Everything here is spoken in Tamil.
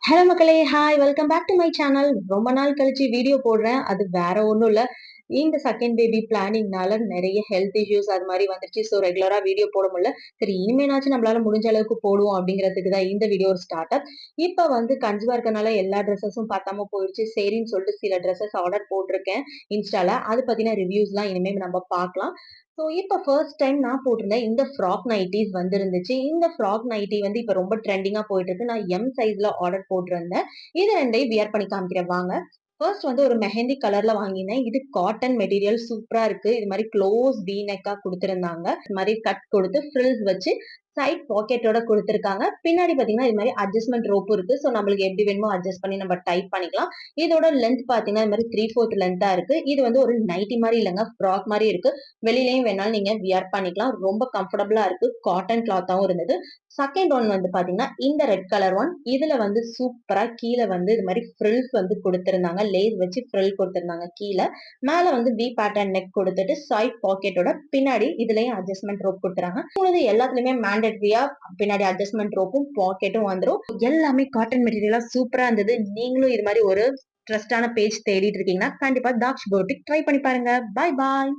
ஹலோ மக்களே, hi, welcome back to my channel. ரொம்ப நாள் கழிச்சு வீடியோ போடுறேன். அது வேற ஒன்றும் இல்லை. இந்த செகண்ட் பேபி பிளானிங்னால நிறைய ஹெல்த் இஷ்யூஸ் அது மாதிரி வந்துருச்சு. ஸோ ரெகுலரா வீடியோ போட முடியல. சரி, இனிமேனாச்சும் நம்மளால முடிஞ்ச அளவுக்கு போடுவோம் அப்படிங்கிறதுக்கு தான் இந்த வீடியோ ஒரு ஸ்டார்ட் அப். இப்போ வந்து கன்சீவா இருக்கனால எல்லா ட்ரெஸ்ஸஸும் பார்த்தாம போயிடுச்சு. சரின்னு சொல்லிட்டு சில ட்ரெஸ்ஸஸ் ஆர்டர் போட்டிருக்கேன் இன்ஸ்டால. அது பத்தின ரிவ்யூஸ்லாம் இனிமேல் நம்ம பார்க்கலாம். ஸோ இப்போ ஃபர்ஸ்ட் டைம் நான் போட்டிருந்தேன் இந்த ஃப்ராக் நைட்டிஸ் வந்துருந்துச்சு. இந்த ஃப்ராக் நைட்டி வந்து இப்போ ரொம்ப ட்ரெண்டிங்கா போயிட்டு இருக்கு. நான் எம் சைஸ்ல ஆர்டர் போட்டிருந்தேன். இது ரெண்டையும் வியர் பண்ணி காமிக்கிறேன் வாங்க. ஃபர்ஸ்ட் வந்து ஒரு மெஹந்தி கலர்ல வாங்கினேன். இது காட்டன் மெட்டீரியல் சூப்பரா இருக்கு. இது மாதிரி க்ளோஸ் வி நெக்கா கொடுத்திருந்தாங்க. இது மாதிரி கட் கொடுத்து ஃப்ரில்ஸ் வச்சு சைட் பாக்கெட்டோட கொடுத்திருக்காங்க. பின்னாடி பாத்தீங்கன்னா இது மாதிரி அட்ஜஸ்ட்மெண்ட் ரோப் இருக்கு. ஸோ நம்மளுக்கு எப்படி வேணுமோ அட்ஜஸ்ட் பண்ணி நம்ம டைப் பண்ணிக்கலாம். இதோட லென்த் பாத்தீங்கன்னா இது மாதிரி 3/4 லென்த்தா இருக்கு. இது வந்து ஒரு நைட்டி மாதிரி இல்லைங்க, ஃப்ராக் மாதிரி இருக்கு. வெளியிலயும் வேணாலும் நீங்க வியர் பண்ணிக்கலாம். ரொம்ப கம்ஃபர்டபுளா இருக்கு. காட்டன் கிளாத்தாவும் இருந்தது. செகண்ட் ஒன் வந்து பாத்தீங்கன்னா இந்த ரெட் கலர் ஒன். இதுல வந்து சூப்பரா கீழே வந்து இது மாதிரி ஃப்ரில்ஸ் வந்து கொடுத்திருந்தாங்க. லேஸ் வச்சு ஃப்ரில் கொடுத்திருந்தாங்க கீழே. மேல வந்து வி பேட்டர்ன் நெக் கொடுத்துட்டு சைட் பாக்கெட்டோட பின்னாடி இதுலயும் அட்ஜஸ்ட்மெண்ட் ரோப் கொடுத்துறாங்க. எல்லாத்துலயுமே மேண்டட்ரியா பின்னாடி அட்ஜஸ்ட்மெண்ட் ரோப்பும் பாக்கெட்டும் வந்துடும். எல்லாமே காட்டன் மெட்டீரியலா சூப்பரா இருந்தது. நீங்களும் இது மாதிரி ஒரு ட்ரஸ்டான பேஜ் தேடிட்டு இருக்கீங்கன்னா கண்டிப்பா தாக்ஷ் போட்டிக் ட்ரை பண்ணி பாருங்க. பாய் பாய்.